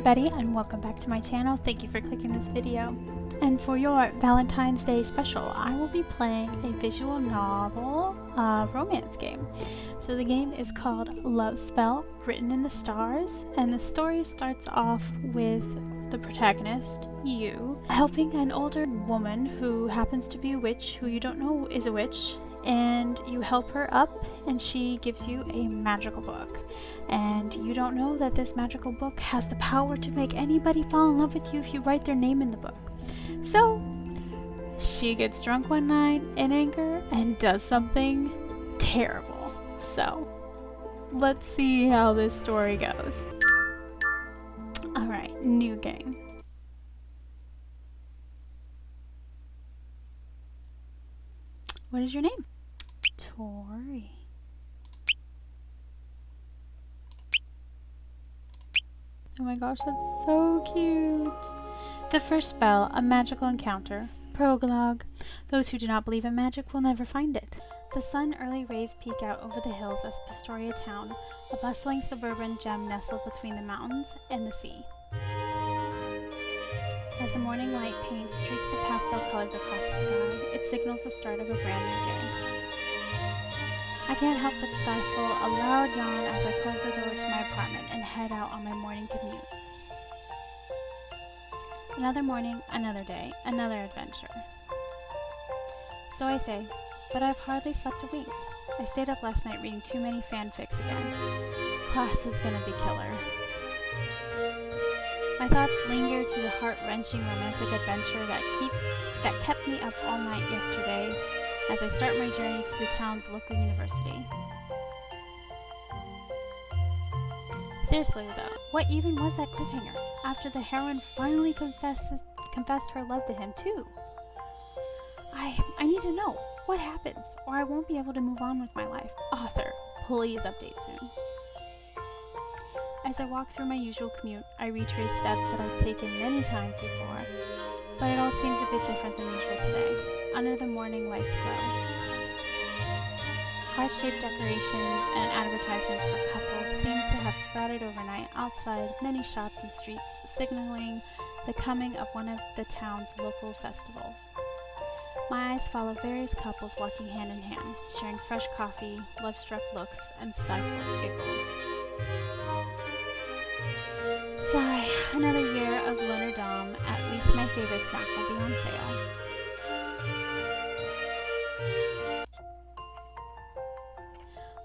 everybody, and welcome back to my channel. Thank you for clicking this video. And for your Valentine's Day special, I will be playing a visual novel romance game. So the game is called Love Spell, Written in the Stars, and the story starts off with the protagonist, you, helping an older woman who happens to be a witch, who you don't know is a witch, and you help her up and she gives you a magical book. And you don't know that this magical book has the power to make anybody fall in love with you if you write their name in the book. So she gets drunk one night in anger and does something terrible. So let's see how this story goes. Alright, new game. What is your name? Tori. Oh my gosh, that's so cute. The first spell, a magical encounter. Prologue. Those who do not believe in magic will never find it. The sun early rays peek out over the hills as Pastoria town, a bustling suburban gem nestled between the mountains and the sea. As the morning light paints streaks of pastel colors across the sky, it signals the start of a brand new day. I can't help but stifle a loud yawn as I close the door to my apartment and head out on my morning commute. Another morning, another day, another adventure. So I say, but I've hardly slept a wink. I stayed up last night reading too many fanfics again. Class is gonna be killer. My thoughts linger to the heart-wrenching romantic adventure that kept me up all night yesterday as I start my journey to the town's local university. Seriously though, what even was that cliffhanger? After the heroine finally confessed her love to him too. I need to know what happens, or I won't be able to move on with my life. Author, please update soon. As I walk through my usual commute, I retrace steps that I've taken many times before, but it all seems a bit different than usual today. Under the morning lights glow. Heart-shaped decorations and advertisements for couples seem to have sprouted overnight outside many shops and streets, signaling the coming of one of the town's local festivals. My eyes follow various couples walking hand in hand, sharing fresh coffee, love-struck looks, and stifled giggles. Sigh, another year of lunar dom. At least my favorite snack will be on sale.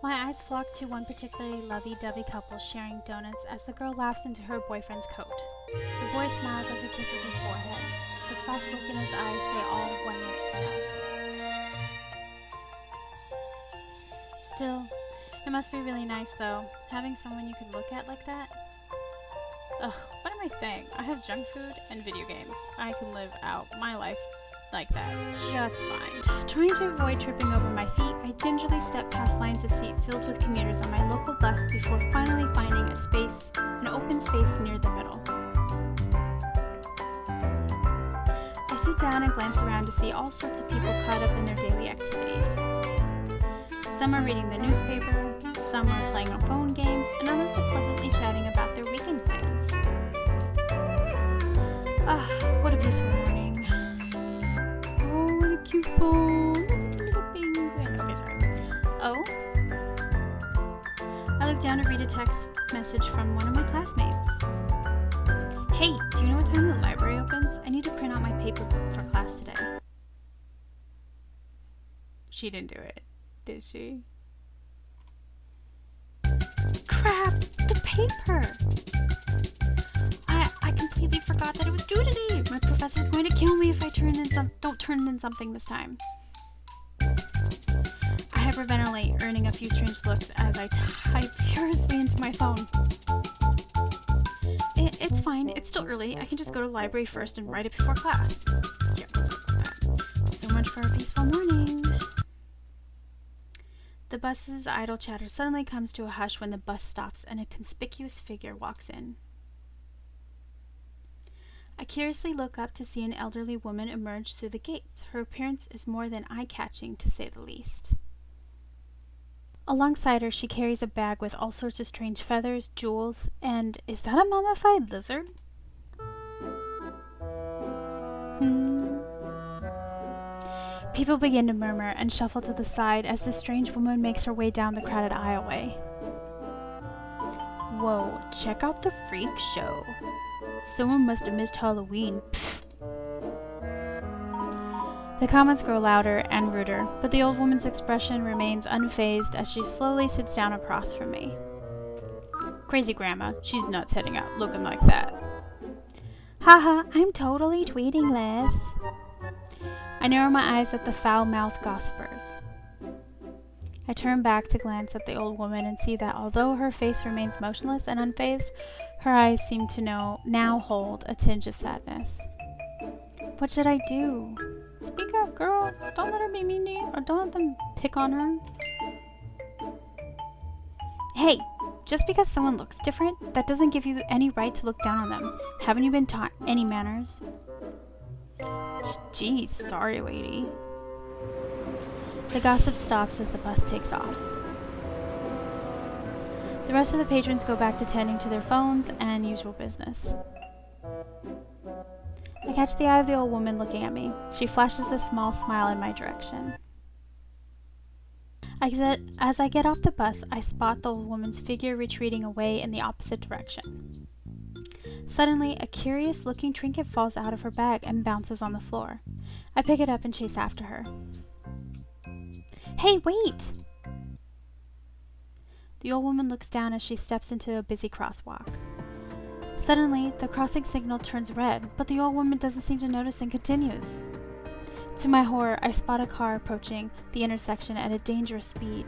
My eyes flock to one particularly lovey-dovey couple sharing donuts as the girl laughs into her boyfriend's coat. The boy smiles as he kisses her forehead. The soft look in his eyes say all one needs to know. Still, it must be really nice though, having someone you can look at like that. Ugh, what am I saying? I have junk food and video games. I can live out my life like that just fine. Trying to avoid tripping over my feet, I gingerly step past lines of seats filled with commuters on my local bus before finally finding an open space near the middle. I sit down and glance around to see all sorts of people caught up in their daily activities. Some are reading the newspaper, some are playing on phone games, and others are pleasantly chatting about their weekend plans. Ah, what a peaceful morning. Oh, what a cute phone. Look at the little penguin. Okay, sorry. Oh? I look down to read a text message from one of my classmates. Hey, do you know what time the library opens? I need to print out my paper for class today. She didn't do it, did she? Crap! The paper! I completely forgot that it was due today! My professor's going to kill me if I don't turn in something this time. I hyperventilate, earning a few strange looks as I type furiously into my phone. It's fine, it's still early. I can just go to the library first and write it before class. Yeah, so much for a peaceful morning. The bus's idle chatter suddenly comes to a hush when the bus stops and a conspicuous figure walks in. I curiously look up to see an elderly woman emerge through the gates. Her appearance is more than eye-catching, to say the least. Alongside her, she carries a bag with all sorts of strange feathers, jewels, and is that a mummified lizard? People begin to murmur and shuffle to the side as the strange woman makes her way down the crowded aisleway. Whoa, check out the freak show. Someone must have missed Halloween. Pfft. The comments grow louder and ruder, but the old woman's expression remains unfazed as she slowly sits down across from me. Crazy grandma, she's nuts heading out looking like that. Haha, I'm totally tweeting this. I narrow my eyes at the foul-mouthed gossipers. I turn back to glance at the old woman and see that although her face remains motionless and unfazed, her eyes seem to now hold a tinge of sadness. What should I do? Speak up, girl. Don't let her be mean to you, or don't let them pick on her. Hey, just because someone looks different, that doesn't give you any right to look down on them. Haven't you been taught any manners? Geez, sorry, lady. The gossip stops as the bus takes off. The rest of the patrons go back to tending to their phones and usual business. I catch the eye of the old woman looking at me. She flashes a small smile in my direction. As I get off the bus, I spot the old woman's figure retreating away in the opposite direction. Suddenly, a curious-looking trinket falls out of her bag and bounces on the floor. I pick it up and chase after her. Hey, wait! The old woman looks down as she steps into a busy crosswalk. Suddenly, the crossing signal turns red, but the old woman doesn't seem to notice and continues. To my horror, I spot a car approaching the intersection at a dangerous speed.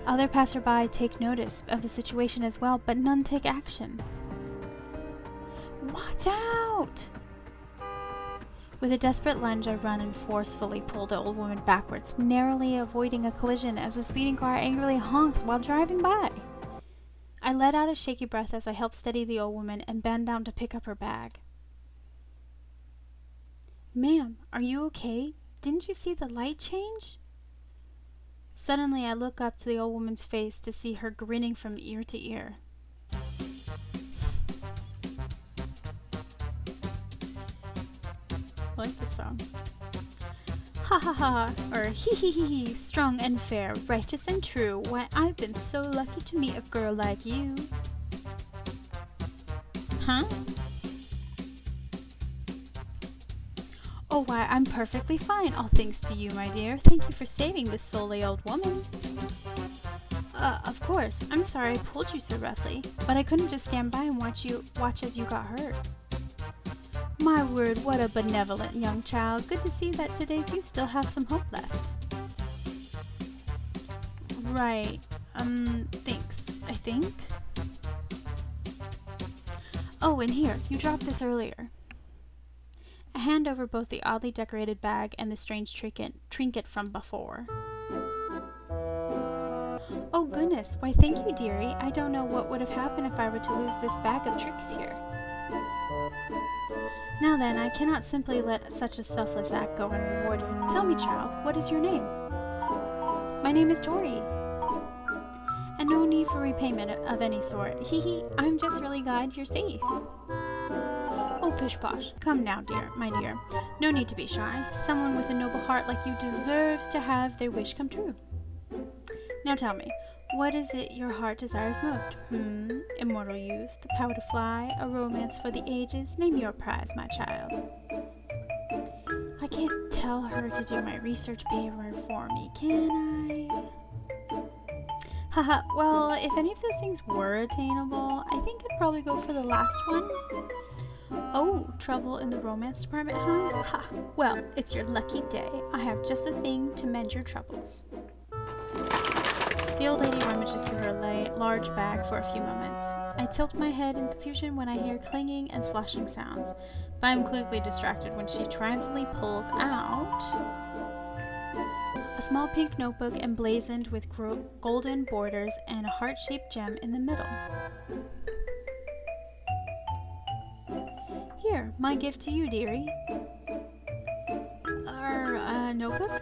Other passerby take notice of the situation as well, but none take action. Watch out! With a desperate lunge, I run and forcefully pull the old woman backwards, narrowly avoiding a collision as the speeding car angrily honks while driving by. I let out a shaky breath as I help steady the old woman and bend down to pick up her bag. Ma'am, are you okay? Didn't you see the light change? Suddenly, I look up to the old woman's face to see her grinning from ear to ear. I like this song. Ha ha ha, or hee hee hee hee, strong and fair, righteous and true. Why, I've been so lucky to meet a girl like you. Huh? Oh, why, I'm perfectly fine, all thanks to you, my dear. Thank you for saving this silly old woman. Of course. I'm sorry I pulled you so roughly, but I couldn't just stand by and watch as you got hurt. My word, what a benevolent young child. Good to see that today's you still has some hope left. Right. Thanks, I think. Oh, and here, you dropped this earlier. I hand over both the oddly decorated bag and the strange trinket from before. Oh goodness, why thank you, dearie. I don't know what would have happened if I were to lose this bag of tricks here. Now then, I cannot simply let such a selfless act go unrewarded. Tell me, child, what is your name? My name is Tori. And no need for repayment of any sort. Hee hee, I'm just really glad you're safe. Oh, pish-posh. Come now, my dear. No need to be shy. Someone with a noble heart like you deserves to have their wish come true. Now tell me, what is it your heart desires most? Immortal youth, the power to fly, a romance for the ages. Name your prize, my child. I can't tell her to do my research paper for me, can I? Haha, well, if any of those things were attainable, I think I'd probably go for the last one. Oh, trouble in the romance department, huh? Ha! Well, it's your lucky day. I have just the thing to mend your troubles. The old lady rummages through her large bag for a few moments. I tilt my head in confusion when I hear clanging and sloshing sounds, but I'm quickly distracted when she triumphantly pulls out a small pink notebook emblazoned with golden borders and a heart-shaped gem in the middle. Here, my gift to you, dearie. Notebook?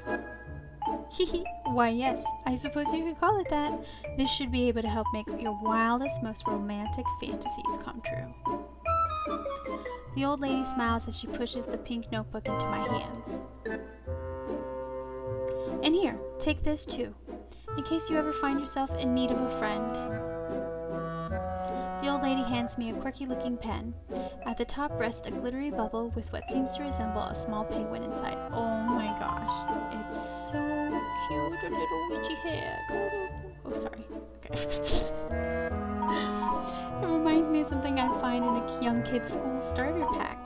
Hehe, why yes, I suppose you could call it that. This should be able to help make your wildest, most romantic fantasies come true. The old lady smiles as she pushes the pink notebook into my hands. And here, take this too, in case you ever find yourself in need of a friend. The old lady hands me a quirky-looking pen. At the top rests a glittery bubble with what seems to resemble a small penguin inside. Oh my gosh, it's so cute, a little witchy head. Oh, sorry. Okay. It reminds me of something I'd find in a young kid's school starter pack.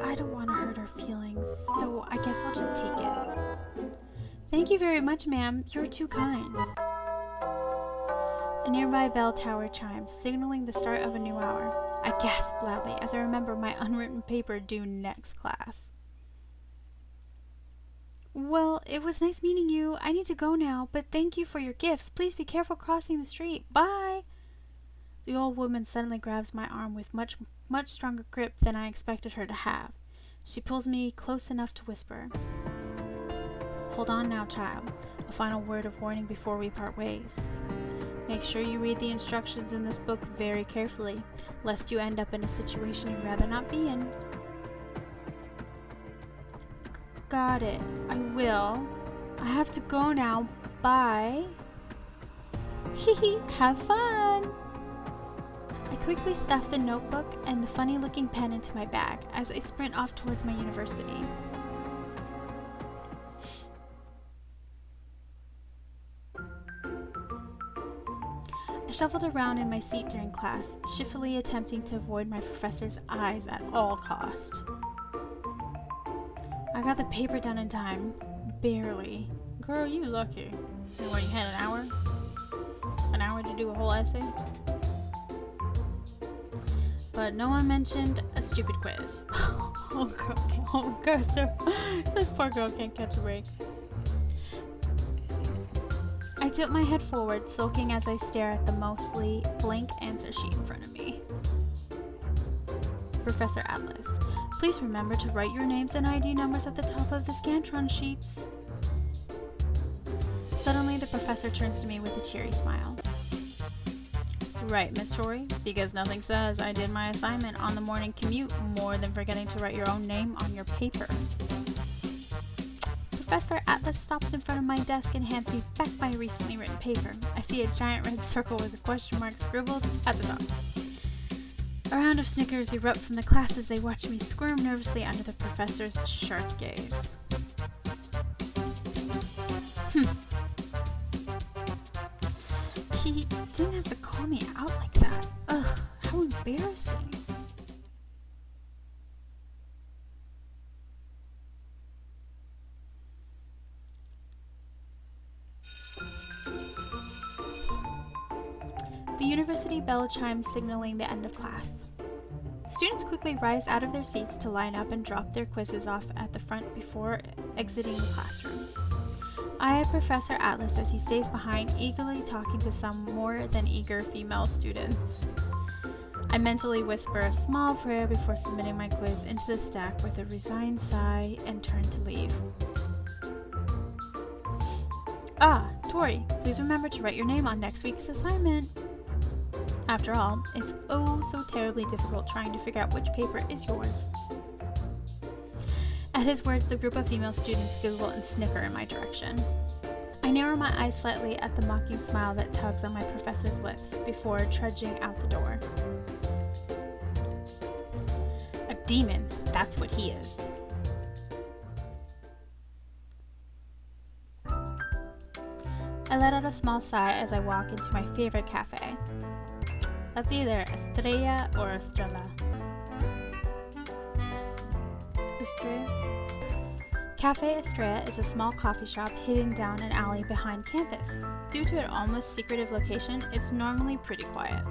I don't want to hurt her feelings, so I guess I'll just take it. Thank you very much, ma'am. You're too kind. A nearby bell tower chimes, signaling the start of a new hour. I gasp loudly as I remember my unwritten paper due next class. Well, it was nice meeting you. I need to go now, but thank you for your gifts. Please be careful crossing the street. Bye! The old woman suddenly grabs my arm with much stronger grip than I expected her to have. She pulls me close enough to whisper, "Hold on now, child. A final word of warning before we part ways. Make sure you read the instructions in this book very carefully, lest you end up in a situation you'd rather not be in." Got it. I will. I have to go now. Bye. Hehe, have fun! I quickly stuff the notebook and the funny-looking pen into my bag as I sprint off towards my university. I shuffled around in my seat during class, shiftily attempting to avoid my professor's eyes at all cost. I got the paper done in time. Barely. Girl, you lucky. And what, you had an hour? An hour to do a whole essay? But no one mentioned a stupid quiz. Oh god, so this poor girl can't catch a break. I tilt my head forward, sulking as I stare at the mostly blank answer sheet in front of me. Professor Atlas, please remember to write your names and ID numbers at the top of the Scantron sheets. Suddenly, the professor turns to me with a cheery smile. Right, Miss Tori, because nothing says I did my assignment on the morning commute more than forgetting to write your own name on your paper. Professor Atlas stops in front of my desk and hands me back my recently written paper. I see a giant red circle with a question mark scribbled at the top. A round of snickers erupt from the class as they watch me squirm nervously under the professor's sharp gaze. He didn't have to call me out like that. Ugh, how embarrassing. The university bell chimes signaling the end of class. Students quickly rise out of their seats to line up and drop their quizzes off at the front before exiting the classroom. I eye Professor Atlas as he stays behind, eagerly talking to some more than eager female students. I mentally whisper a small prayer before submitting my quiz into the stack with a resigned sigh and turn to leave. Ah, Tori, please remember to write your name on next week's assignment. After all, it's oh so terribly difficult trying to figure out which paper is yours. At his words, the group of female students giggle and snicker in my direction. I narrow my eyes slightly at the mocking smile that tugs on my professor's lips before trudging out the door. A demon, that's what he is. I let out a small sigh as I walk into my favorite cafe. That's either Estrella or Estrella. Estrella? Cafe Estrella is a small coffee shop hidden down an alley behind campus. Due to an almost secretive location, it's normally pretty quiet.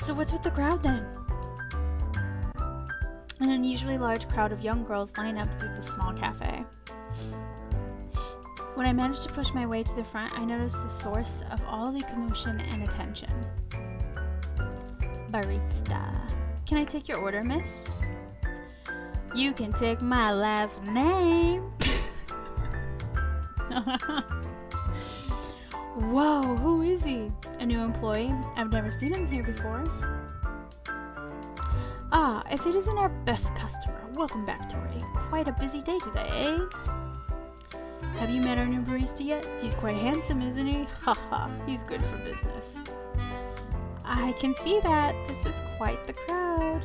So what's with the crowd then? An unusually large crowd of young girls line up through the small cafe. When I manage to push my way to the front, I notice the source of all the commotion and attention. Barista. Can I take your order, miss? You can take my last name. Whoa, who is he? A new employee? I've never seen him here before. Ah, if it isn't our best customer. Welcome back, Tori. Quite a busy day today, eh? Have you met our new barista yet? He's quite handsome, isn't he? Haha, he's good for business. I can see that. This is quite the crowd.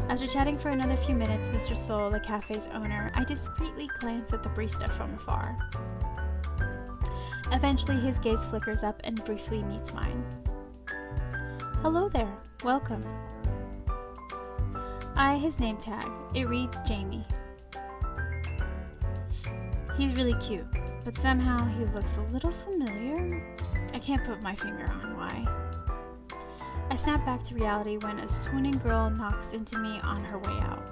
After chatting for another few minutes, Mr. Soul, the cafe's owner, I discreetly glance at the barista from afar. Eventually, his gaze flickers up and briefly meets mine. Hello there. Welcome. I his name tag. It reads Jamie. He's really cute, but somehow he looks a little familiar. I can't put my finger on why. I snap back to reality when a swooning girl knocks into me on her way out.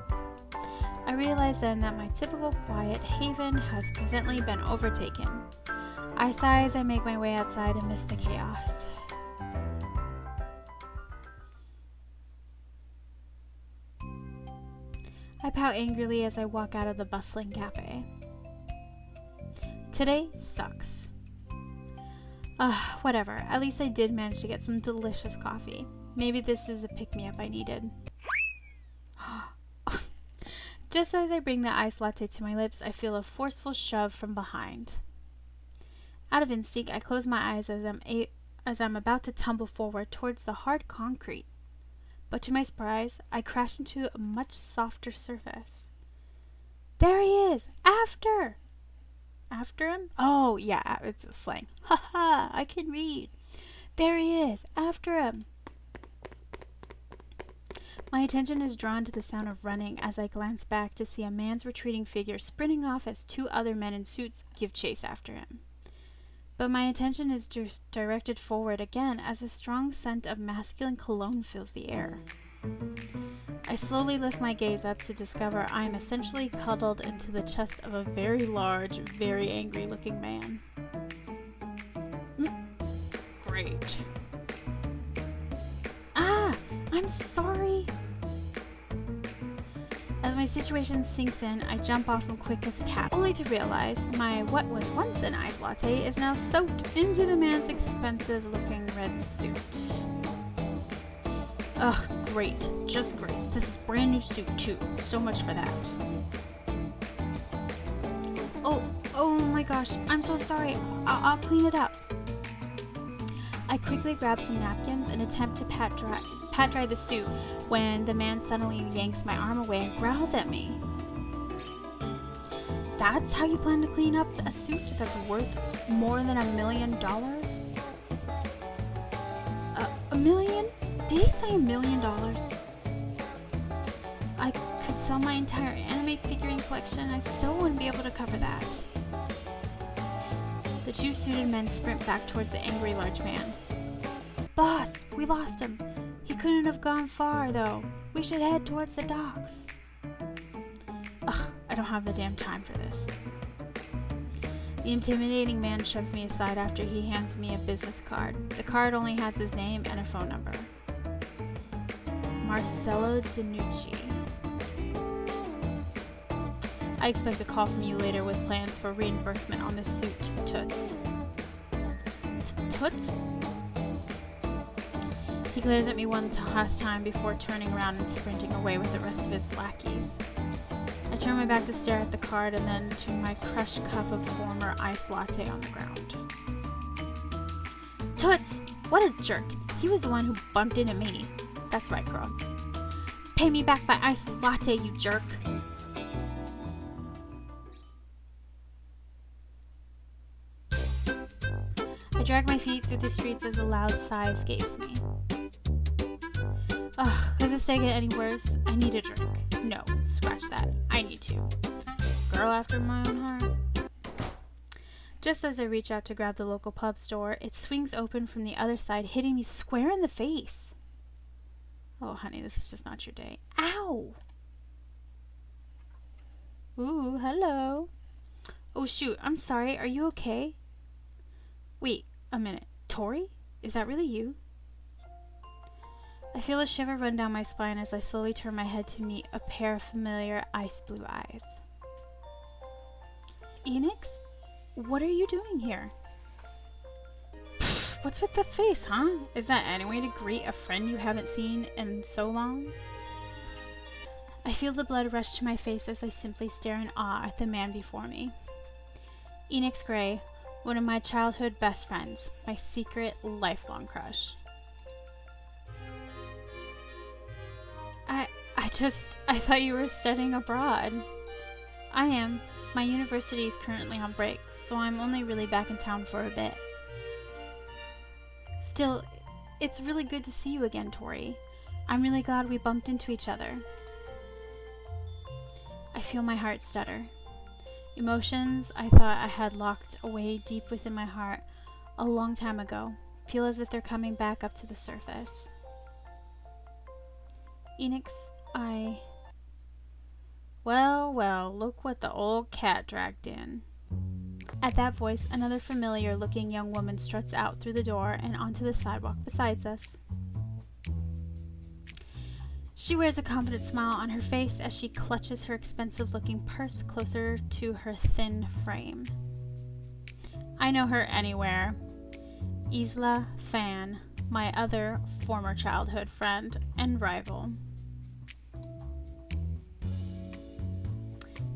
I realize then that my typical quiet haven has presently been overtaken. I sigh as I make my way outside amidst the chaos. I pout angrily as I walk out of the bustling cafe. Today sucks. Whatever. At least I did manage to get some delicious coffee. Maybe this is a pick-me-up I needed. Just as I bring the iced latte to my lips, I feel a forceful shove from behind. Out of instinct, I close my eyes as I'm about to tumble forward towards the hard concrete. But to my surprise, I crash into a much softer surface. There he is! After! After him? Oh, yeah, it's a slang. Haha, I can read. There he is, after him. My attention is drawn to the sound of running as I glance back to see a man's retreating figure sprinting off as two other men in suits give chase after him. But my attention is just directed forward again as a strong scent of masculine cologne fills the air. I slowly lift my gaze up to discover I am essentially cuddled into the chest of a very large, very angry-looking man. Great. Ah! I'm sorry! As my situation sinks in, I jump off him quick as a cat, only to realize my what was once an iced latte is now soaked into the man's expensive-looking red suit. Ugh, great. Just great. This is brand new suit, too. So much for that. Oh my gosh. I'm so sorry. I'll clean it up. I quickly grab some napkins and attempt to pat dry the suit when the man suddenly yanks my arm away and growls at me. That's how you plan to clean up a suit that's worth more than $1 million? $1 million? Did he say $1 million? I could sell my entire anime figurine collection and I still wouldn't be able to cover that. The two suited men sprint back towards the angry large man. Boss, we lost him. He couldn't have gone far, though. We should head towards the docks. Ugh, I don't have the damn time for this. The intimidating man shoves me aside after he hands me a business card. The card only has his name and a phone number. Marcello DiNucci. I expect a call from you later with plans for reimbursement on this suit, Toots. Toots? He glares at me one last time before turning around and sprinting away with the rest of his lackeys. I turn my back to stare at the card and then to my crushed cup of former iced latte on the ground. Toots! What a jerk! He was the one who bumped into me. That's right, girl. Pay me back my iced latte, you jerk! I drag my feet through the streets as a loud sigh escapes me. Ugh, could this day get any worse? I need a drink. No, scratch that. I need to. Girl after my own heart. Just as I reach out to grab the local pub store, it swings open from the other side, hitting me square in the face. Oh, honey, this is just not your day. Ow! Ooh, hello. Oh, shoot, I'm sorry. Are you okay? Wait, a minute. Tori? Is that really you? I feel a shiver run down my spine as I slowly turn my head to meet a pair of familiar ice blue eyes. Enix? What are you doing here? Pfft, what's with the face, huh? Is that any way to greet a friend you haven't seen in so long? I feel the blood rush to my face as I simply stare in awe at the man before me. Enix Gray, one of my childhood best friends, my secret lifelong crush. I thought you were studying abroad. I am. My university is currently on break, so I'm only really back in town for a bit. Still, it's really good to see you again, Tori. I'm really glad we bumped into each other. I feel my heart stutter. Emotions I thought I had locked away deep within my heart a long time ago feel as if they're coming back up to the surface. Enix, Well, look what the old cat dragged in. At that voice, another familiar-looking young woman struts out through the door and onto the sidewalk beside us. She wears a confident smile on her face as she clutches her expensive-looking purse closer to her thin frame. I know her anywhere. Isla Fan, my other former childhood friend and rival.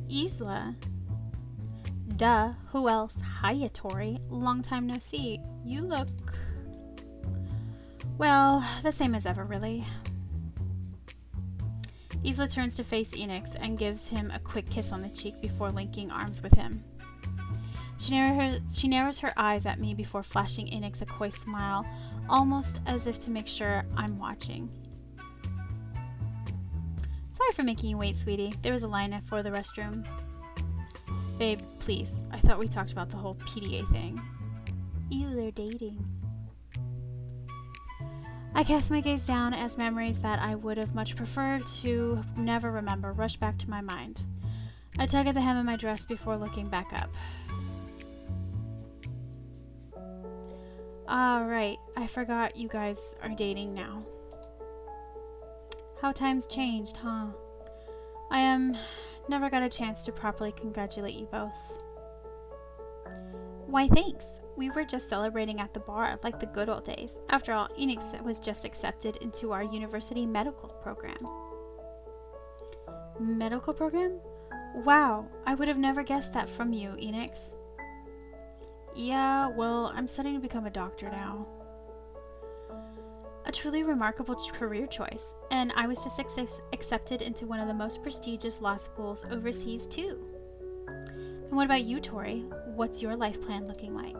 Isla? Duh, who else? Hiya, Tori. Long time no see. You look... well, the same as ever, really. Isla turns to face Enix and gives him a quick kiss on the cheek before linking arms with him. She narrows her eyes at me before flashing Enix a coy smile, almost as if to make sure I'm watching. Sorry for making you wait, sweetie. There was a line for the restroom. Babe, please. I thought we talked about the whole PDA thing. Ew, they're dating. I cast my gaze down as memories that I would have much preferred to never remember rush back to my mind. I tug at the hem of my dress before looking back up. Right, I forgot you guys are dating now. How times changed, huh? I never got a chance to properly congratulate you both. Why, thanks. We were just celebrating at the bar like the good old days. After all, Enix was just accepted into our university medical program. Medical program? Wow, I would have never guessed that from you, Enix. Yeah, well, I'm studying to become a doctor now. A truly remarkable career choice, and I was just accepted into one of the most prestigious law schools overseas, too. And what about you, Tori? What's your life plan looking like?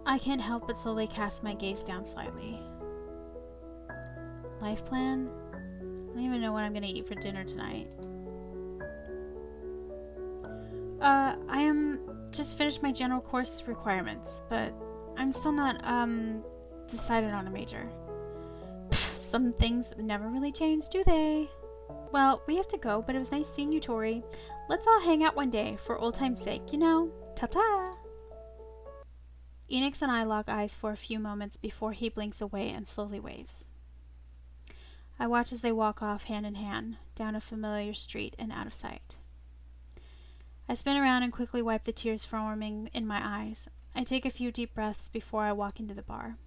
I can't help but slowly cast my gaze down slightly. Life plan? I don't even know what I'm gonna eat for dinner tonight. I am just finished my general course requirements, but I'm still not, decided on a major. Pfft, some things never really change, do they? Well, we have to go, but it was nice seeing you, Tori. Let's all hang out one day, for old time's sake, you know? Ta-ta! Enix and I lock eyes for a few moments before he blinks away and slowly waves. I watch as they walk off hand in hand, down a familiar street and out of sight. I spin around and quickly wipe the tears forming in my eyes. I take a few deep breaths before I walk into the bar.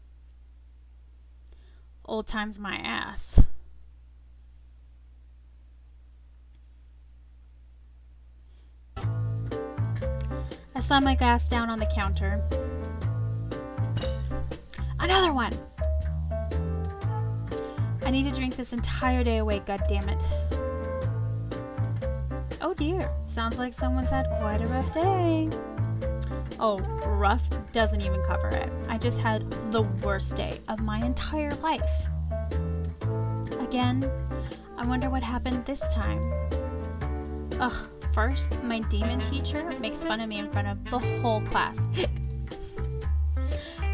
Old time's my ass. I slam my glass down on the counter. Another one! I need to drink this entire day away, goddammit. Oh dear, sounds like someone's had quite a rough day. Oh, rough doesn't even cover it. I just had the worst day of my entire life. Again, I wonder what happened this time. Ugh, first, my demon teacher makes fun of me in front of the whole class.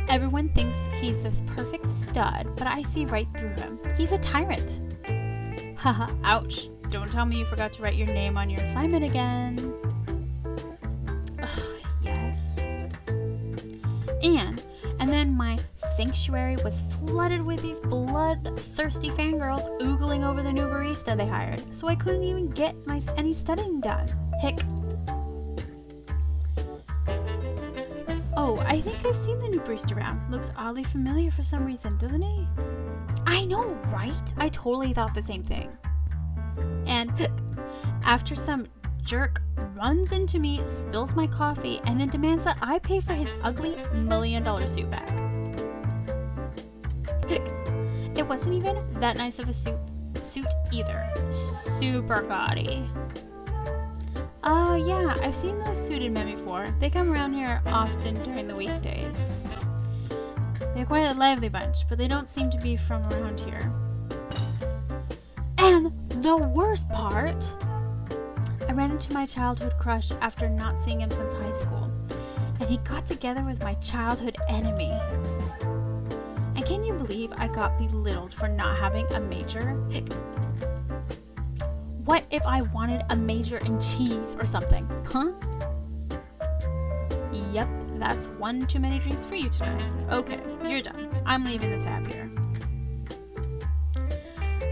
Everyone thinks he's this perfect stud, but I see right through him. He's a tyrant. Haha, ouch. Don't tell me you forgot to write your name on your assignment again. Ugh, yes. And then my sanctuary was flooded with these bloodthirsty fangirls oogling over the new barista they hired, so I couldn't even get any studying done. Hick. Oh, I think I've seen the new barista around. Looks oddly familiar for some reason, doesn't he? I know, right? I totally thought the same thing. And after some jerk runs into me, spills my coffee, and then demands that I pay for his ugly $1 million suit back. It wasn't even that nice of a suit either. Super gaudy. Oh yeah, I've seen those suited men before. They come around here often during the weekdays. They're quite a lively bunch, but they don't seem to be from around here. And the worst part, I ran into my childhood crush after not seeing him since high school, and he got together with my childhood enemy. And can you believe I got belittled for not having a major? What if I wanted a major in cheese or something, huh? Yep, that's one too many drinks for you tonight. Okay, you're done. I'm leaving the tab here.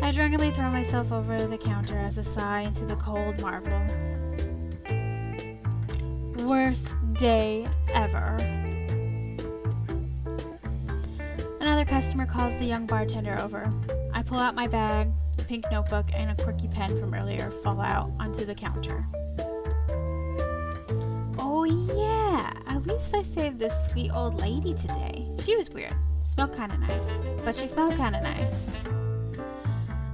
I drunkenly throw myself over the counter as a sigh into the cold marble. Worst day ever. Another customer calls the young bartender over. I pull out my bag, a pink notebook, and a quirky pen from earlier fall out onto the counter. Oh yeah, at least I saved this sweet old lady today. She was weird. Smelled kinda nice. But she smelled kinda nice.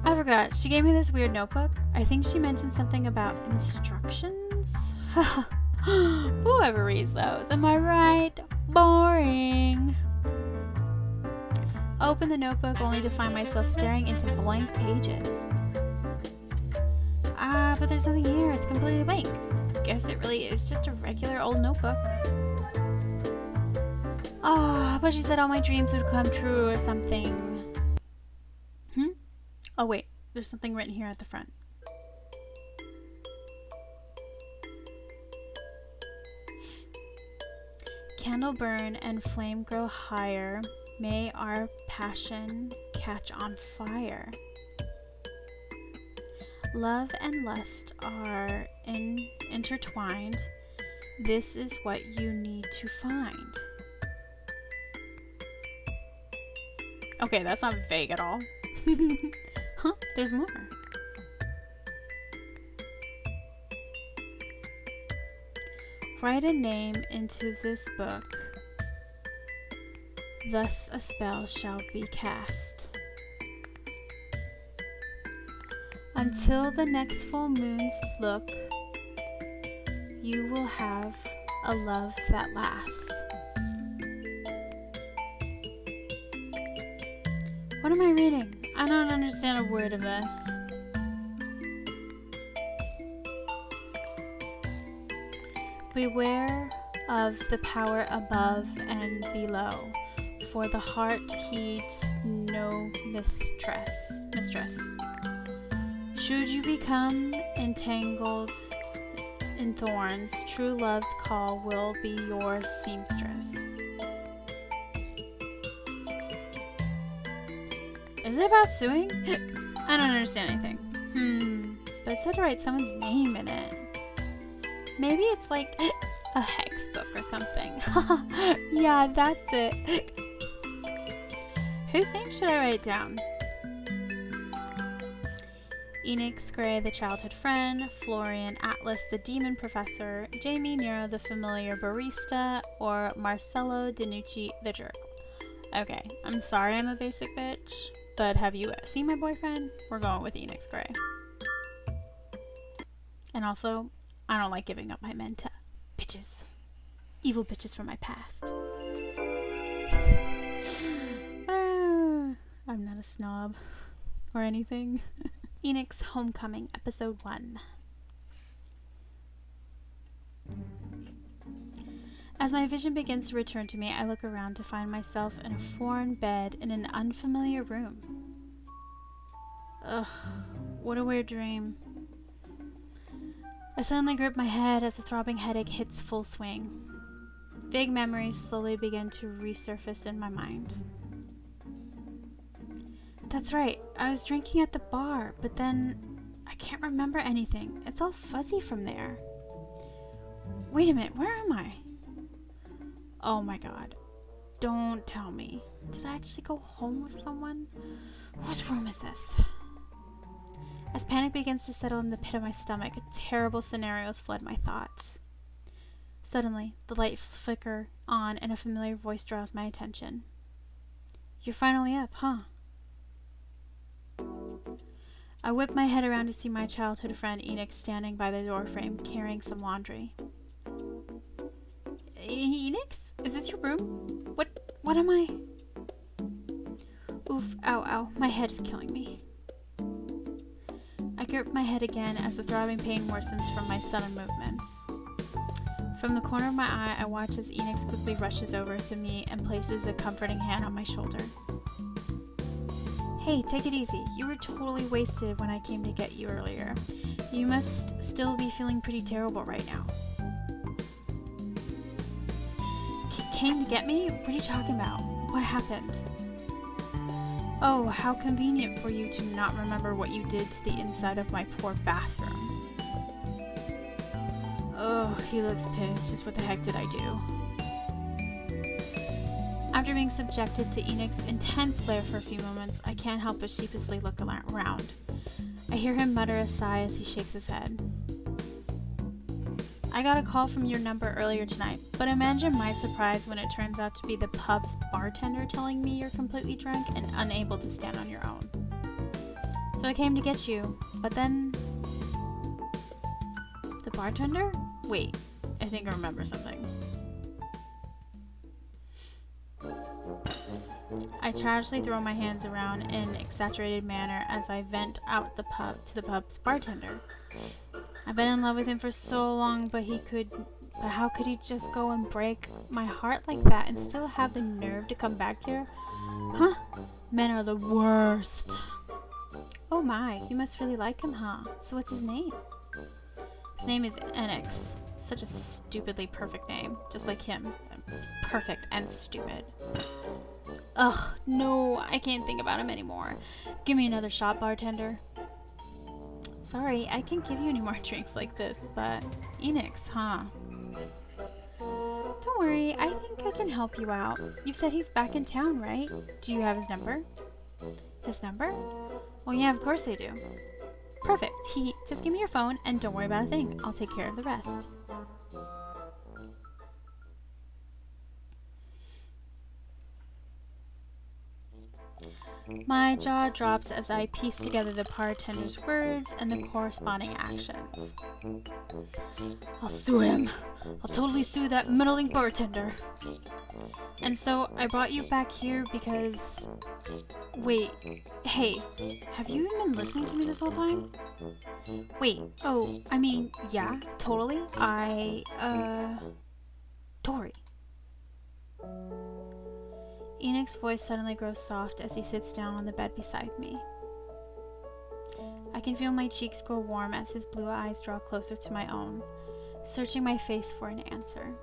I forgot, she gave me this weird notebook. I think she mentioned something about instructions. Whoever reads those, am I right? Boring. Open the notebook only to find myself staring into blank pages. But there's nothing here. It's completely blank. Guess it really is just a regular old notebook. But she said all my dreams would come true or something. Oh wait, there's something written here at the front. Candle burn and flame grow higher. May our passion catch on fire. Love and lust are intertwined. This is what you need to find. Okay, that's not vague at all. Huh? There's more. Write a name into this book. Thus a spell shall be cast. Until the next full moon's look, you will have a love that lasts. What am I reading? I don't understand a word of this. Beware of the power above and below, for the heart heeds no mistress. Should you become entangled in thorns, true love's call will be your seamstress. Is it about suing? I don't understand anything. But it said to write someone's name in it. Maybe it's like a hex book or something. Yeah, that's it. Whose name should I write down? Enix Gray, the childhood friend, Florian Atlas, the demon professor, Jamie Nero, the familiar barista, or Marcello Danucci, the jerk. Okay, I'm sorry I'm a basic bitch, but have you seen my boyfriend? We're going with Enix Gray. And also, I don't like giving up my men to bitches. Evil bitches from my past. I'm not a snob or anything. Enix Homecoming, Episode 1. As my vision begins to return to me, I look around to find myself in a foreign bed in an unfamiliar room. Ugh, what a weird dream. I suddenly grip my head as the throbbing headache hits full swing. Vague memories slowly begin to resurface in my mind. That's right, I was drinking at the bar, but then I can't remember anything. It's all fuzzy from there. Wait a minute, where am I? Oh my god. Don't tell me. Did I actually go home with someone? Whose room is this? As panic begins to settle in the pit of my stomach, terrible scenarios flood my thoughts. Suddenly, the lights flicker on and a familiar voice draws my attention. You're finally up, huh? I whip my head around to see my childhood friend Enix standing by the doorframe carrying some laundry. Enix? Is this your room? What am I? Oof, ow, my head is killing me. I grip my head again as the throbbing pain worsens from my sudden movements. From the corner of my eye, I watch as Enix quickly rushes over to me and places a comforting hand on my shoulder. Hey, take it easy. You were totally wasted when I came to get you earlier. You must still be feeling pretty terrible right now. Came to get me? What are you talking about? What happened? Oh, how convenient for you to not remember what you did to the inside of my poor bathroom. Oh, he looks pissed. Just what the heck did I do? After being subjected to Enix's intense glare for a few moments, I can't help but sheepishly look around. I hear him mutter a sigh as he shakes his head. I got a call from your number earlier tonight, but imagine my surprise when it turns out to be the pub's bartender telling me you're completely drunk and unable to stand on your own. So I came to get you, but then... The bartender? Wait, I think I remember something. I tragically throw my hands around in an exaggerated manner as I vent out to the pub's bartender. I've been in love with him for so long, but how could he just go and break my heart like that and still have the nerve to come back here? Huh? Men are the worst. Oh my, you must really like him, huh? So what's his name? His name is Enix. Such a stupidly perfect name, just like him. He's perfect and stupid. Ugh, no, I can't think about him anymore. Give me another shot, bartender. Sorry, I can't give you any more drinks like this, but Enix, huh? Don't worry, I think I can help you out. You said he's back in town, right? Do you have his number? His number? Well, yeah, of course I do. Perfect. Just give me your phone and don't worry about a thing. I'll take care of the rest. My jaw drops as I piece together the bartender's words and the corresponding actions. I'll sue him. I'll totally sue that meddling bartender. And so I brought you back here because... Wait, hey, have you even been listening to me this whole time? Wait, oh, I mean, yeah, totally. Tori. Enix's voice suddenly grows soft as he sits down on the bed beside me. I can feel my cheeks grow warm as his blue eyes draw closer to my own, searching my face for an answer.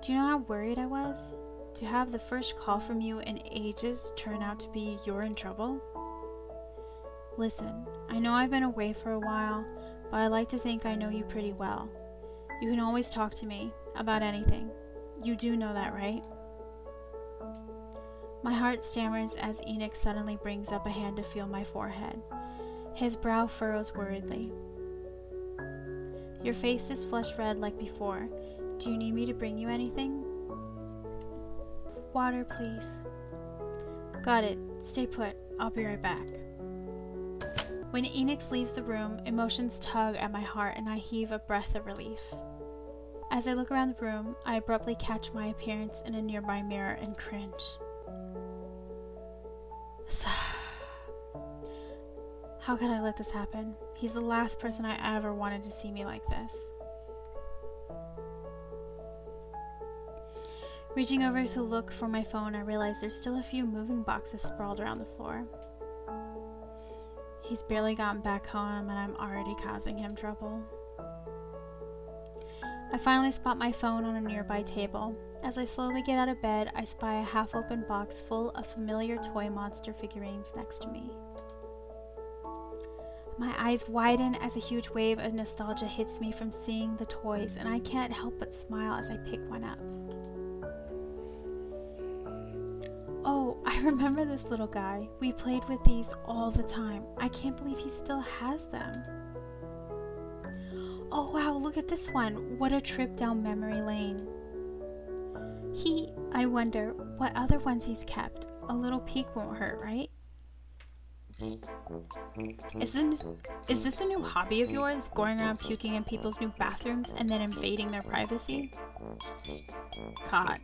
Do you know how worried I was? To have the first call from you in ages turn out to be you're in trouble? Listen, I know I've been away for a while, but I like to think I know you pretty well. You can always talk to me about anything. You do know that, right? My heart stammers as Enix suddenly brings up a hand to feel my forehead. His brow furrows worriedly. Your face is flush red like before. Do you need me to bring you anything? Water, please. Got it. Stay put. I'll be right back. When Enix leaves the room, emotions tug at my heart and I heave a breath of relief. As I look around the room, I abruptly catch my appearance in a nearby mirror and cringe. How could I let this happen? He's the last person I ever wanted to see me like this. Reaching over to look for my phone, I realize there's still a few moving boxes sprawled around the floor. He's barely gotten back home and I'm already causing him trouble. I finally spot my phone on a nearby table. As I slowly get out of bed, I spy a half-open box full of familiar toy monster figurines next to me. My eyes widen as a huge wave of nostalgia hits me from seeing the toys, and I can't help but smile as I pick one up. Oh, I remember this little guy. We played with these all the time. I can't believe he still has them. Oh wow, look at this one. What a trip down memory lane. I wonder what other ones he's kept. A little peek won't hurt, right? Is this a new hobby of yours? Going around puking in people's new bathrooms and then invading their privacy? God.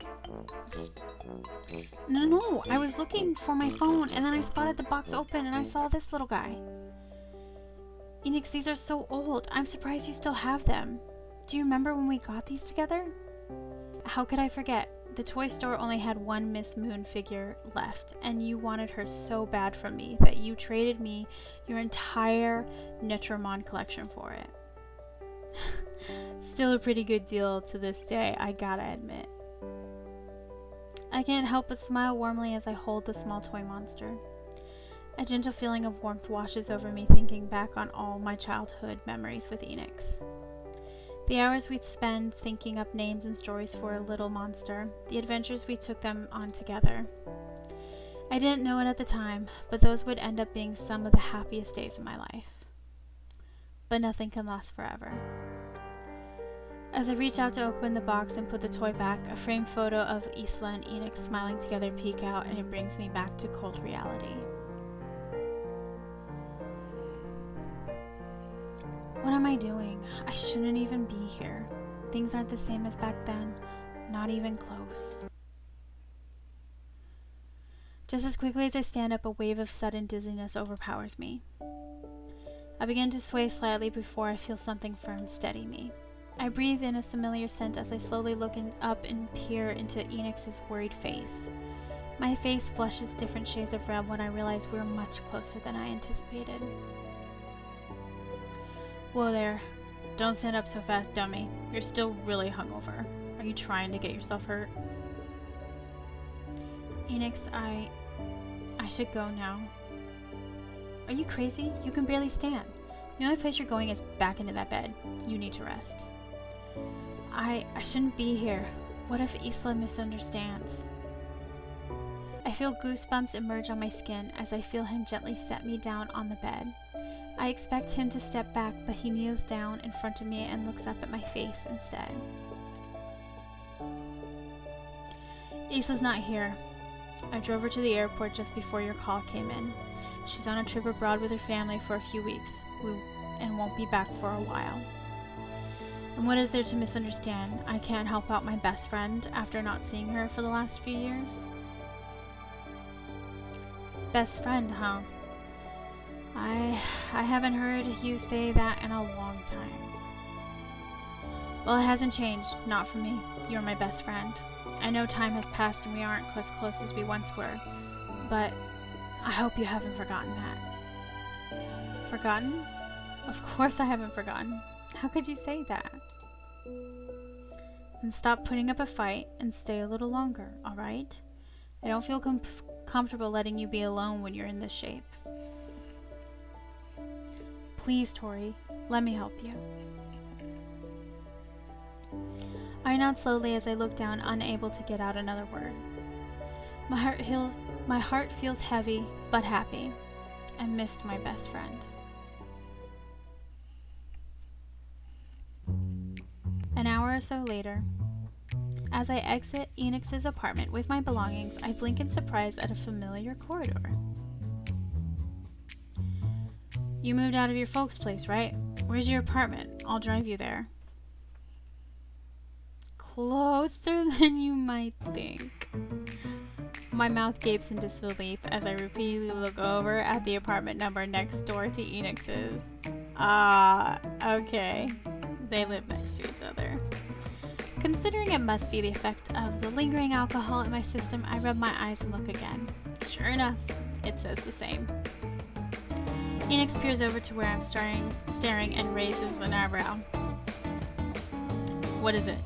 No, I was looking for my phone and then I spotted the box open and I saw this little guy. Enix, these are so old. I'm surprised you still have them. Do you remember when we got these together? How could I forget? The toy store only had one Miss Moon figure left, and you wanted her so bad from me that you traded me your entire Netramon collection for it. Still a pretty good deal to this day, I gotta admit. I can't help but smile warmly as I hold the small toy monster. A gentle feeling of warmth washes over me thinking back on all my childhood memories with Enix. The hours we'd spend thinking up names and stories for a little monster, the adventures we took them on together. I didn't know it at the time, but those would end up being some of the happiest days of my life. But nothing can last forever. As I reach out to open the box and put the toy back, a framed photo of Isla and Enix smiling together peek out, and it brings me back to cold reality. What am I doing? I shouldn't even be here. Things aren't the same as back then. Not even close. Just as quickly as I stand up, a wave of sudden dizziness overpowers me. I begin to sway slightly before I feel something firm steady me. I breathe in a familiar scent as I slowly look up and peer into Enix's worried face. My face flushes different shades of red when I realize we're much closer than I anticipated. Whoa there. Don't stand up so fast, dummy. You're still really hungover. Are you trying to get yourself hurt? Enix, I should go now. Are you crazy? You can barely stand. The only place you're going is back into that bed. You need to rest. I shouldn't be here. What if Isla misunderstands? I feel goosebumps emerge on my skin as I feel him gently set me down on the bed. I expect him to step back, but he kneels down in front of me and looks up at my face instead. Isla's not here. I drove her to the airport just before your call came in. She's on a trip abroad with her family for a few weeks and won't be back for a while. And what is there to misunderstand? I can't help out my best friend after not seeing her for the last few years. Best friend, huh? I haven't heard you say that in a long time. Well, it hasn't changed. Not for me. You're my best friend. I know time has passed and we aren't as close as we once were, but I hope you haven't forgotten that. Forgotten? Of course I haven't forgotten. How could you say that? Then stop putting up a fight and stay a little longer, alright? I don't feel comfortable letting you be alone when you're in this shape. Please, Tori, let me help you. I nod slowly as I look down, unable to get out another word. My heart feels heavy, but happy. I missed my best friend. An hour or so later, as I exit Enix's apartment with my belongings, I blink in surprise at a familiar corridor. You moved out of your folks' place, right? Where's your apartment? I'll drive you there. Closer than you might think. My mouth gapes in disbelief as I repeatedly look over at the apartment number next door to Enix's. Okay. They live next to each other. Considering it must be the effect of the lingering alcohol in my system, I rub my eyes and look again. Sure enough, it says the same. Enix peers over to where I'm staring and raises an eyebrow. What is it?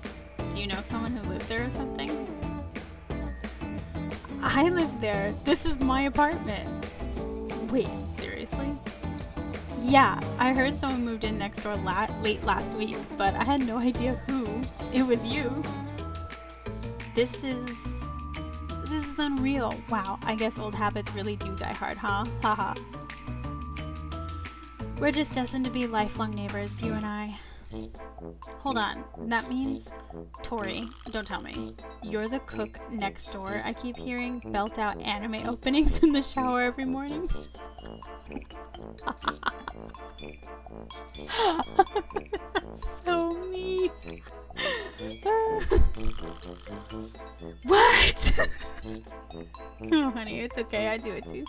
Do you know someone who lives there or something? I live there. This is my apartment. Wait, seriously? Yeah, I heard someone moved in next door late last week, but I had no idea who. It was you. This is unreal. Wow, I guess old habits really do die hard, huh? Haha. We're just destined to be lifelong neighbors, you and I. Hold on, that means... Tori, don't tell me. You're the cook next door I keep hearing belt out anime openings in the shower every morning? That's so mean. What? Oh, honey, it's okay. I do it too.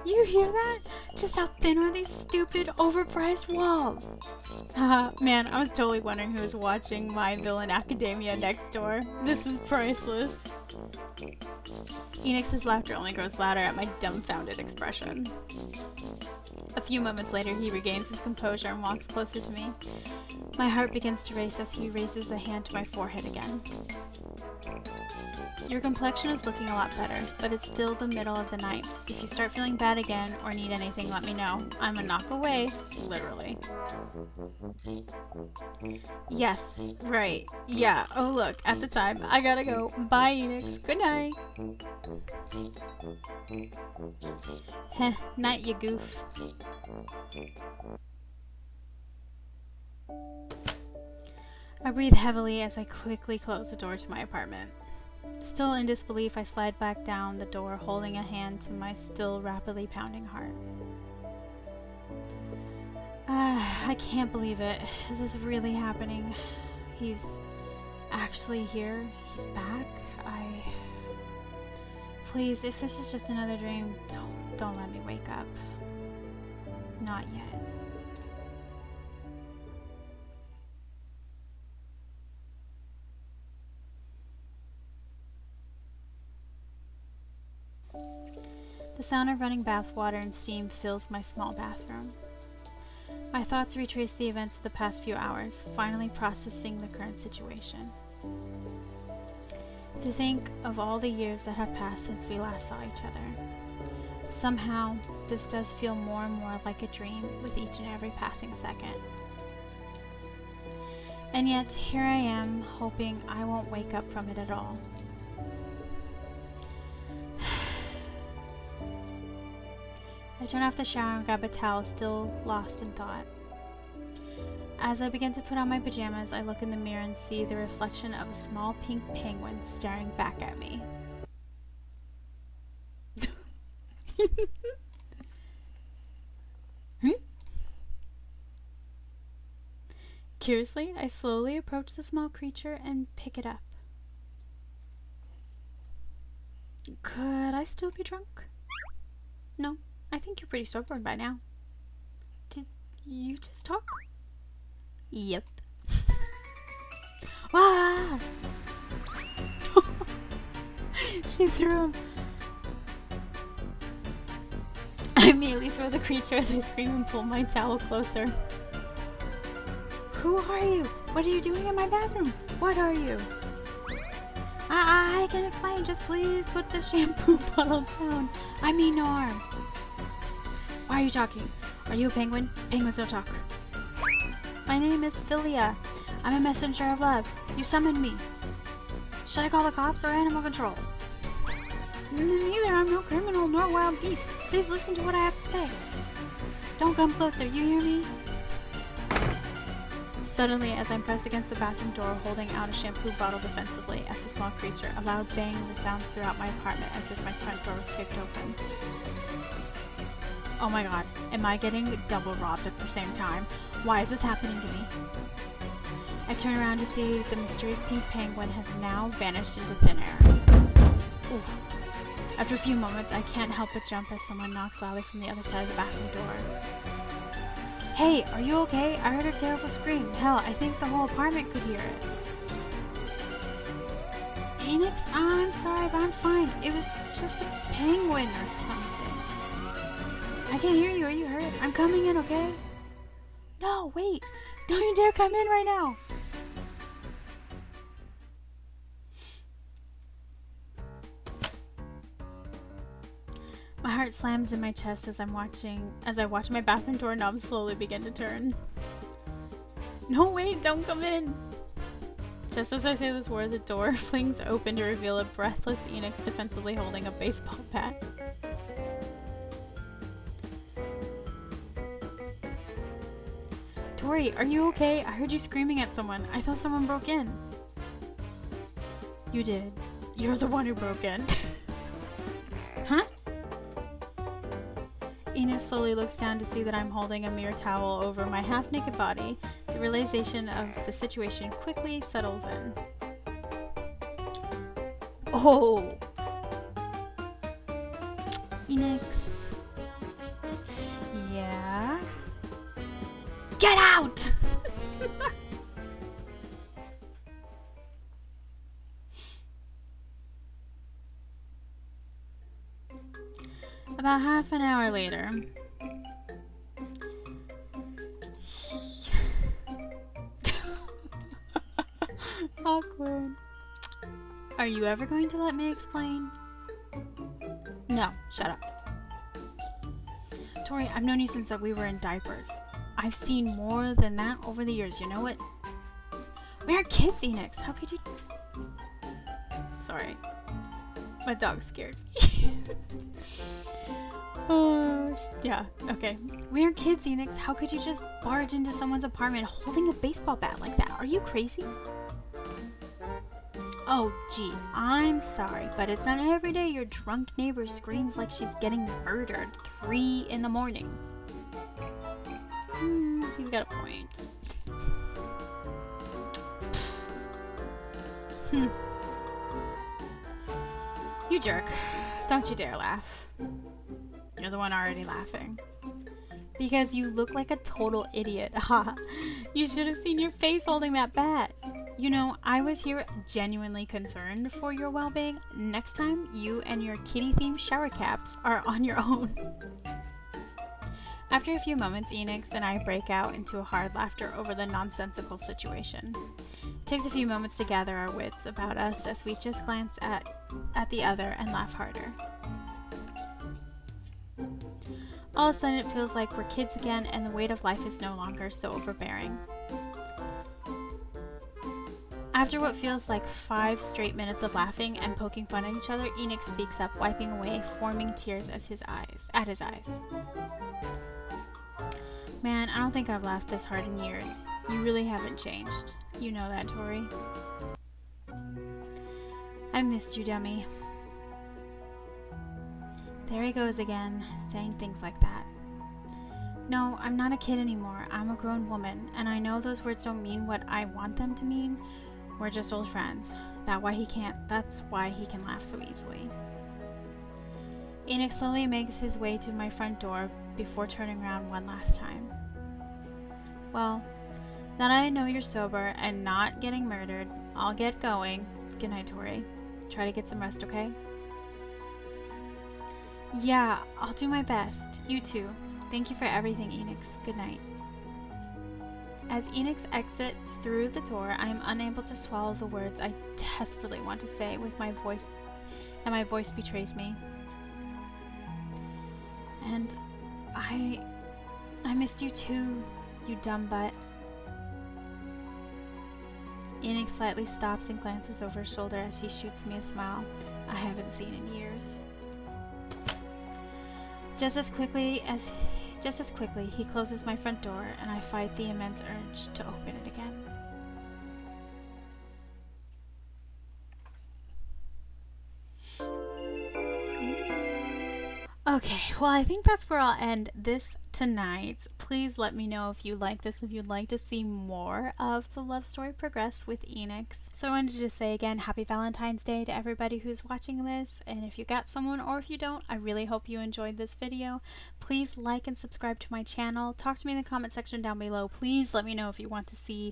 You hear that? Just how thin are these stupid, overpriced walls? Man, I was totally wondering who was watching My Villain Academia next door. This is priceless. Enix's laughter only grows louder at my dumbfounded expression. A few moments later, he regains his composure and walks closer to me. My heart begins to race as he raises a hand to my forehead again. Your complexion is looking a lot better, but it's still the middle of the night. If you start feeling bad again or need anything, let me know. I'm a knock away, literally. Yes, right. Yeah, oh look, at the time, I gotta go. Bye, Enix. Good night. Heh, night, you goof. I breathe heavily as I quickly close the door to my apartment. Still in disbelief, I slide back down the door, holding a hand to my still rapidly pounding heart. I can't believe it. Is this really happening? He's actually here. He's back. Please, if this is just another dream, don't let me wake up. Not yet. The sound of running bath water and steam fills my small bathroom. My thoughts retrace the events of the past few hours, finally processing the current situation. To think of all the years that have passed since we last saw each other. Somehow, this does feel more and more like a dream with each and every passing second. And yet, here I am, hoping I won't wake up from it at all. I turn off the shower and grab a towel, still lost in thought. As I begin to put on my pajamas, I look in the mirror and see the reflection of a small pink penguin staring back at me. Curiously, I slowly approach the small creature and pick it up. Could I still be drunk? No. I think you're pretty sober by now. Did you just talk? Yep. Wow! She threw him. I immediately throw the creature as I scream and pull my towel closer. Who are you? What are you doing in my bathroom? What are you? I can explain. Just please put the shampoo bottle down. I mean no harm. Why are you talking? Are you a penguin? Penguins don't talk. My name is Philia. I'm a messenger of love. You summoned me. Should I call the cops or animal control? Neither. I'm no criminal nor wild beast. Please listen to what I have to say. Don't come closer. You hear me? Suddenly, as I'm pressed against the bathroom door, holding out a shampoo bottle defensively at the small creature, a loud bang resounds throughout my apartment as if my front door was kicked open. Oh my god, am I getting double robbed at the same time? Why is this happening to me? I turn around to see the mysterious pink penguin has now vanished into thin air. Oof. After a few moments, I can't help but jump as someone knocks loudly from the other side of the bathroom door. Hey, are you okay? I heard a terrible scream. Hell, I think the whole apartment could hear it. Enix, I'm sorry, but I'm fine. It was just a penguin or something. I can't hear you. Are you hurt? I'm coming in, okay? No, wait. Don't you dare come in right now. heart slams in my chest as I watch my bathroom doorknob slowly begin to turn. No, wait, don't come in! Just as I say this word, the door flings open to reveal a breathless Enix defensively holding a baseball bat. Tori, are you okay? I heard you screaming at someone. I thought someone broke in. You did. You're the one who broke in. Huh? Enix slowly looks down to see that I'm holding a mere towel over my half-naked body. The realization of the situation quickly settles in. Oh! Enix. Yeah? Get out! About half an hour later. Awkward. Are you ever going to let me explain? No, shut up. Tori, I've known you since we were in diapers. I've seen more than that over the years, you know what? We are kids, Enix. How could you... Sorry. My dog scared me. Oh, yeah, okay. We are kids, Enix. How could you just barge into someone's apartment holding a baseball bat like that? Are you crazy? Oh, gee, I'm sorry, but it's not every day your drunk neighbor screams like she's getting murdered 3 in the morning. You've got a point. You jerk. Don't you dare laugh. You're the one already laughing. Because you look like a total idiot. Ha! You should have seen your face holding that bat. You know, I was here genuinely concerned for your well-being. Next time, you and your kitty-themed shower caps are on your own. After a few moments, Enix and I break out into a hard laughter over the nonsensical situation. It takes a few moments to gather our wits about us as we just glance at the other and laugh harder. All of a sudden, it feels like we're kids again and the weight of life is no longer so overbearing. After what feels like 5 straight minutes of laughing and poking fun at each other, Enix speaks up, wiping away forming tears at his eyes. Man, I don't think I've laughed this hard in years. You really haven't changed. You know that, Tori. I missed you, dummy. There he goes again, saying things like that. No, I'm not a kid anymore. I'm a grown woman, and I know those words don't mean what I want them to mean. We're just old friends. That's why he can laugh so easily. Enix slowly makes his way to my front door before turning around one last time. Well, now that I know you're sober and not getting murdered, I'll get going. Good night, Tori. Try to get some rest, okay? Yeah, I'll do my best. You too. Thank you for everything, Enix. Good night. As Enix exits through the door, I am unable to swallow the words I desperately want to say with my voice, and my voice betrays me. And I missed you too, you dumb butt. Enix slightly stops and glances over his shoulder as he shoots me a smile I haven't seen in years. Just as quickly, he closes my front door, and I fight the immense urge to open it again. Okay, well, I think that's where I'll end this tonight. Please let me know if you like this, if you'd like to see more of the love story progress with Enix. So I wanted to just say again, happy Valentine's Day to everybody who's watching this. And if you got someone or if you don't, I really hope you enjoyed this video. Please like and subscribe to my channel. Talk to me in the comment section down below. Please let me know if you want to see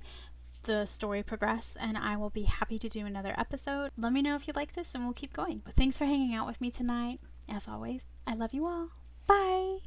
the story progress, and I will be happy to do another episode. Let me know if you like this and we'll keep going. But thanks for hanging out with me tonight. As always, I love you all. Bye!